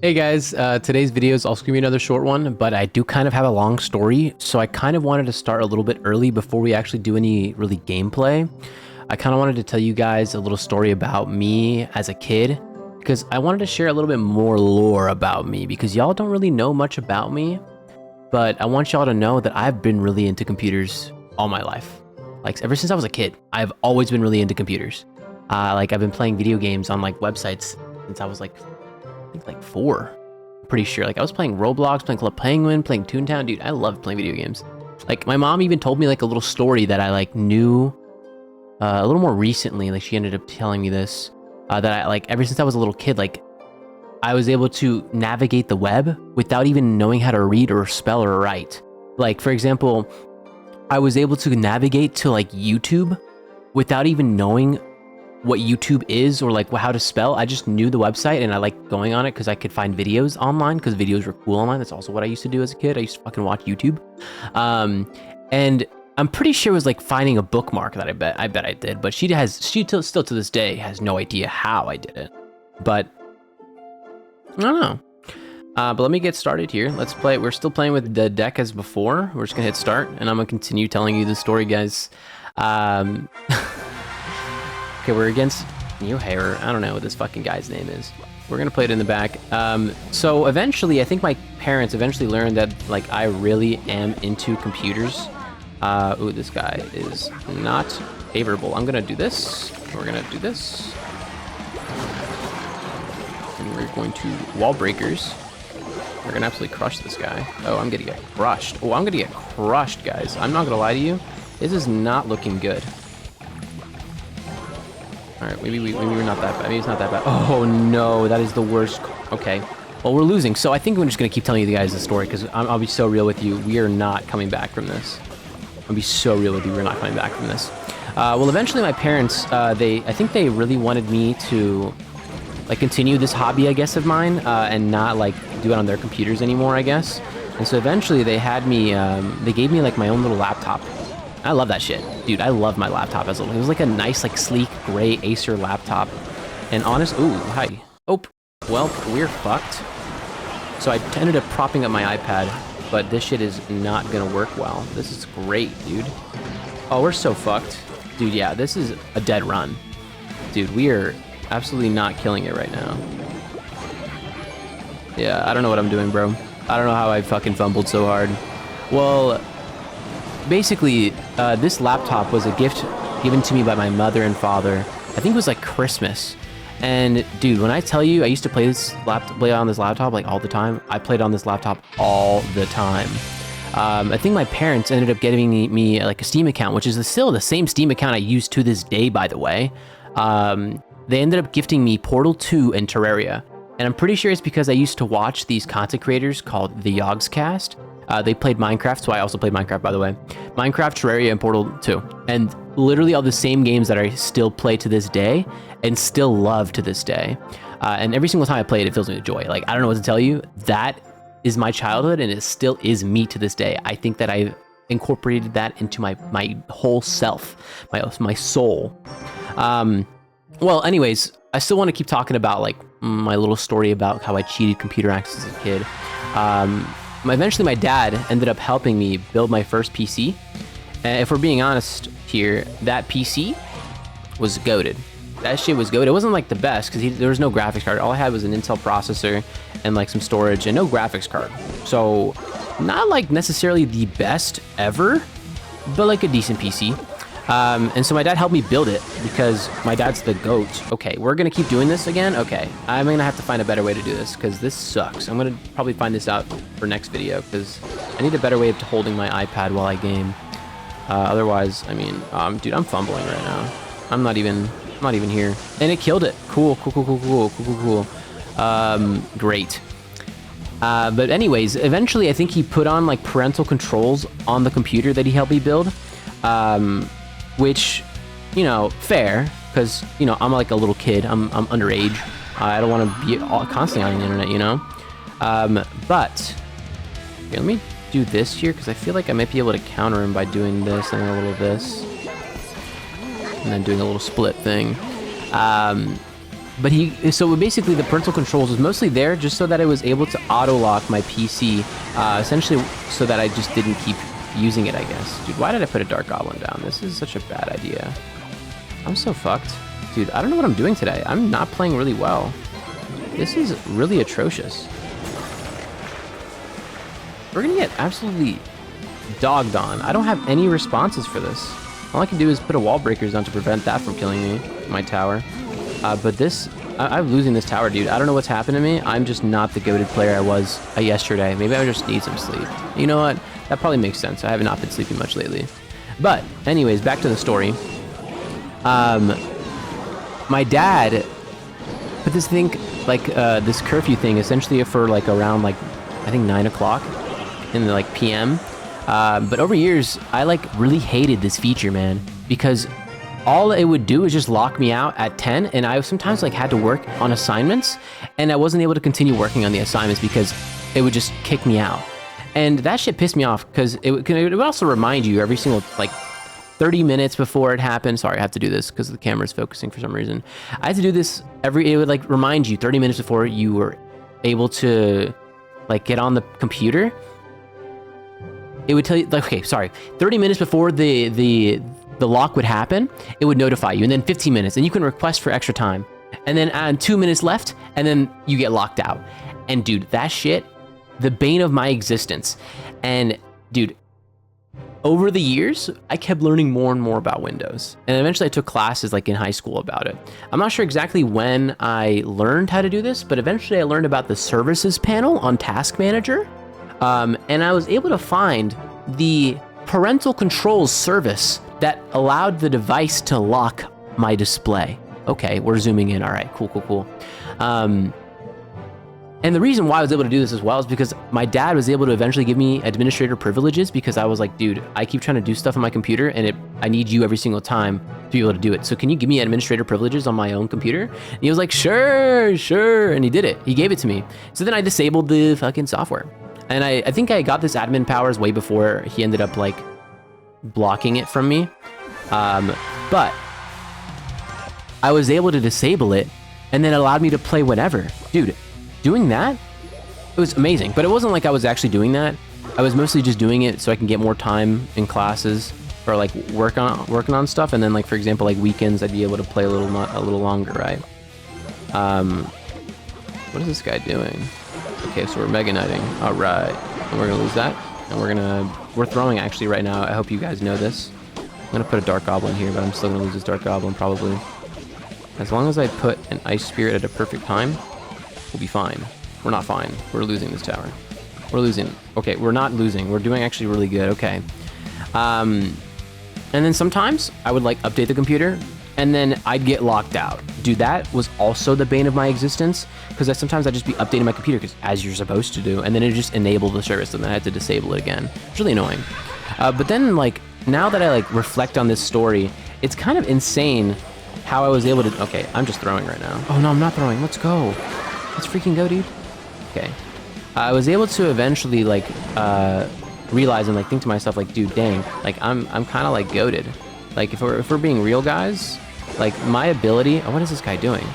Hey guys, today's video is also gonna be another short one, but I do kind of have a long story, so I kind of wanted to start a little bit early before we actually do any really gameplay. I kind of wanted to tell you guys a little story about me as a kid, because I wanted to share a little bit more lore about me, because y'all don't really know much about me, but I want y'all to know that I've been really into computers all my life. Like, ever since I was a kid, I've always been really into computers. Like, I've been playing video games on, like, websites since I was, like, I think like 4. I'm pretty sure. Like I was playing Roblox, playing Club Penguin, playing Toontown. Dude, I loved playing video games. Like my mom even told me like a little story that I like knew a little more recently. Like she ended up telling me this that I like ever since I was a little kid. Like I was able to navigate the web without even knowing how to read or spell or write. Like for example, I was able to navigate to like YouTube without even knowing what YouTube is or like how to spell. I just knew the website and I liked going on it because I could find videos online because videos were cool online. That's also what I used to do as a kid. I used to fucking watch YouTube. And I'm pretty sure it was like finding a bookmark that I bet I did, but she still to this day has no idea how I did it. But I don't know. But let me get started here. Let's play. We're still playing with the deck as before. We're just gonna hit start and I'm gonna continue telling you the story, guys. Okay, we're against New Hair. I don't know what this fucking guy's name is. We're gonna play it in the back. So eventually, I think my parents eventually learned that like I really am into computers. Ooh, this guy is not favorable. I'm gonna do this. We're gonna do this. And we're going to wall breakers. We're gonna absolutely crush this guy. Oh, I'm gonna get crushed. Oh, I'm gonna get crushed, guys. I'm not gonna lie to you. This is not looking good. Alright, maybe we're not that bad. Maybe it's not that bad. Oh no, that is the worst. Okay. Well, we're losing, so I think we're just going to keep telling you guys the story, because I'll be so real with you. We are not coming back from this. I'll be so real with you. We're not coming back from this. Well, eventually my parents, I think they really wanted me to, like, continue this hobby, I guess, of mine, and not, like, do it on their computers anymore, I guess. And so eventually they had me, they gave me, like, my own little laptop. I love that shit. Dude, I love my laptop as well. It was like a nice, like, sleek, gray Acer laptop. And honest... Ooh, hi. Oh, well, we're fucked. So I ended up propping up my iPad, but this shit is not gonna work well. This is great, dude. Oh, we're so fucked. Dude, yeah, this is a dead run. Dude, we are absolutely not killing it right now. Yeah, I don't know what I'm doing, bro. I don't know how I fucking fumbled so hard. Well... Basically, this laptop was a gift given to me by my mother and father. I think it was like Christmas. And dude, when I tell you I used to play on this laptop like all the time, I played on this laptop all the time. I think my parents ended up giving me like a Steam account, which is still the same Steam account I use to this day, by the way. They ended up gifting me Portal 2 and Terraria. And I'm pretty sure it's because I used to watch these content creators called the Yogscast. They played Minecraft, so I also played Minecraft, by the way. Minecraft, Terraria, and Portal 2. And literally all the same games that I still play to this day and still love to this day. And every single time I play it, it fills me with joy. Like, I don't know what to tell you. That is my childhood, and it still is me to this day. I think that I've incorporated that into my whole self, my soul. Well, anyways, I still want to keep talking about, like, my little story about how I cheated computer access as a kid. Eventually, my dad ended up helping me build my first PC. And if we're being honest here, that PC was goated. That shit was goated. It wasn't like the best because there was no graphics card. All I had was an Intel processor and like some storage and no graphics card. So not like necessarily the best ever, but like a decent PC. And so my dad helped me build it because my dad's the GOAT. Okay, we're gonna keep doing this again? Okay, I'm gonna have to find a better way to do this because this sucks. I'm gonna probably find this out for next video because I need a better way of holding my iPad while I game. Otherwise, I mean, dude, I'm fumbling right now. I'm not even here. And it killed it. Cool. Great. But anyways, eventually I think he put on like parental controls on the computer that he helped me build. Which, you know, fair, because, you know, I'm like a little kid. I'm underage. I don't want to be constantly on the internet, you know? But, here, let me do this here, because I feel like I might be able to counter him by doing this and a little of this. And then doing a little split thing. But so basically the parental controls was mostly there just so that I was able to auto-lock my PC, essentially so that I just didn't keep using it, I guess. Dude, why did I put a Dark Goblin down? This is such a bad idea. I'm so fucked. Dude, I don't know what I'm doing today. I'm not playing really well. This is really atrocious. We're gonna get absolutely dogged on. I don't have any responses for this. All I can do is put a wall breakers on to prevent that from killing me, my tower. But this, I'm losing this tower, dude. I don't know what's happened to me. I'm just not the goated player I was yesterday. Maybe I just need some sleep. You know what? That probably makes sense. I have not been sleeping much lately. But anyways, back to the story. My dad put this thing, like this curfew thing, essentially for like around like, I think 9 o'clock in the like PM. But over years, I like really hated this feature, man, because all it would do is just lock me out at 10, and I sometimes like had to work on assignments, and I wasn't able to continue working on the assignments because it would just kick me out. And that shit pissed me off because it would also remind you every single like 30 minutes before it happened. Sorry, I have to do this because the camera's focusing for some reason. I had to do this it would like remind you 30 minutes before you were able to like get on the computer. It would tell you, like, okay, sorry, 30 minutes before the lock would happen, it would notify you, and then 15 minutes, and you can request for extra time, and then 2 minutes left, and then you get locked out. And dude, that shit, the bane of my existence. And dude, over the years, I kept learning more and more about Windows, and eventually I took classes like in high school about it. I'm not sure exactly when I learned how to do this, but eventually I learned about the services panel on Task Manager. And I was able to find the parental controls service that allowed the device to lock my display. Okay, we're zooming in. All right, cool. And the reason why I was able to do this as well is because my dad was able to eventually give me administrator privileges, because I was like, dude, I keep trying to do stuff on my computer and I need you every single time to be able to do it. So can you give me administrator privileges on my own computer? And he was like, sure. And he did it. He gave it to me. So then I disabled the fucking software. And I think I got this admin powers way before he ended up like blocking it from me. But I was able to disable it, and then it allowed me to play whenever. Dude, doing that, it was amazing. But it wasn't like I was actually doing that. I was mostly just doing it so I can get more time in classes or like working on stuff. And then like, for example, like weekends, I'd be able to play a little longer, right? What is this guy doing? Okay, so we're Mega Knighting. All right, and we're gonna lose that. And we're throwing actually right now. I hope you guys know this. I'm gonna put a Dark Goblin here, but I'm still gonna lose this Dark Goblin probably. As long as I put an Ice Spirit at a perfect time, we'll be fine. We're not fine. We're losing this tower. We're losing. Okay, we're not losing. We're doing actually really good. Okay. And then sometimes I would like update the computer, and then I'd get locked out. Dude, that was also the bane of my existence, because sometimes I'd just be updating my computer, because as you're supposed to do, and then it just enabled the service, and then I had to disable it again. It's really annoying. But then, like, now that I like reflect on this story, it's kind of insane how I was able to. Okay, I'm just throwing right now. Oh no, I'm not throwing. Let's go. Let's freaking go, dude. Okay. I was able to eventually like realize and like think to myself like, dude, dang, like I'm kind of like goated. Like if we're being real, guys, like my ability. Oh, what is this guy doing?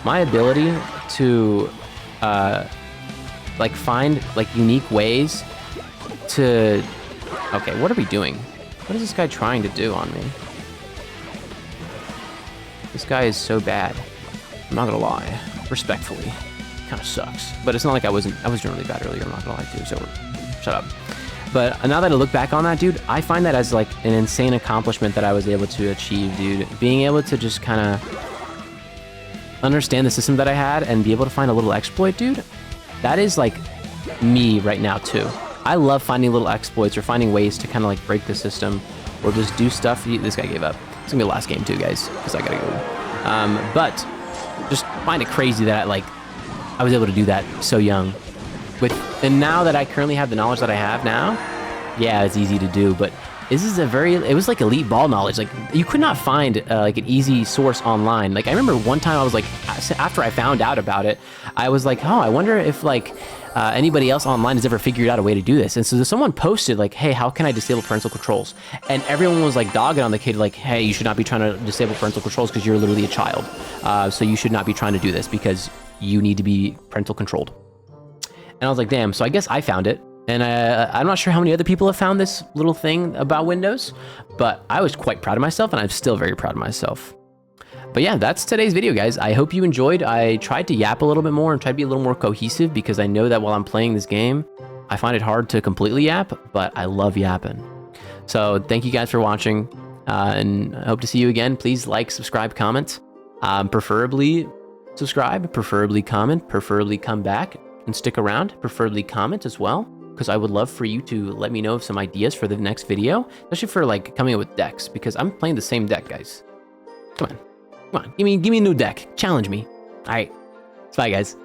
My ability to like find like unique ways to. Okay, what are we doing? What is this guy trying to do on me? This guy is so bad. I'm not gonna lie. Respectfully. Kind of sucks. But it's not like I was doing really bad earlier, I'm not gonna lie too, so shut up. But now that I look back on that, dude, I find that as like an insane accomplishment that I was able to achieve, dude. Being able to just kind of understand the system that I had and be able to find a little exploit, dude, that is like me right now too. I love finding little exploits or finding ways to kind of like break the system or just do stuff. This guy gave up. It's gonna be the last game too, guys, because I gotta go. But just find it crazy that I was able to do that so young. And now that I currently have the knowledge that I have now, yeah, it's easy to do. But this is it was like elite ball knowledge. Like you could not find like an easy source online. Like I remember one time I was like, after I found out about it, I was like, oh, I wonder if like anybody else online has ever figured out a way to do this. And so someone posted like, hey, how can I disable parental controls? And everyone was like dogging on the kid like, hey, you should not be trying to disable parental controls because you're literally a child. So you should not be trying to do this because you need to be parental controlled. And I was like, damn, so I guess I found it. And I'm not sure how many other people have found this little thing about Windows, but I was quite proud of myself, and I'm still very proud of myself. But yeah, that's today's video, guys. I hope you enjoyed. I tried to yap a little bit more and try to be a little more cohesive because I know that while I'm playing this game, I find it hard to completely yap, but I love yapping. So thank you guys for watching, and I hope to see you again. Please like, subscribe, comment. Preferably subscribe, preferably comment, preferably come back and stick around, preferably comment as well, because I would love for you to let me know of some ideas for the next video, especially for like coming up with decks, because I'm playing the same deck, guys. Come on, give me a new deck. Challenge me. All right, bye, guys.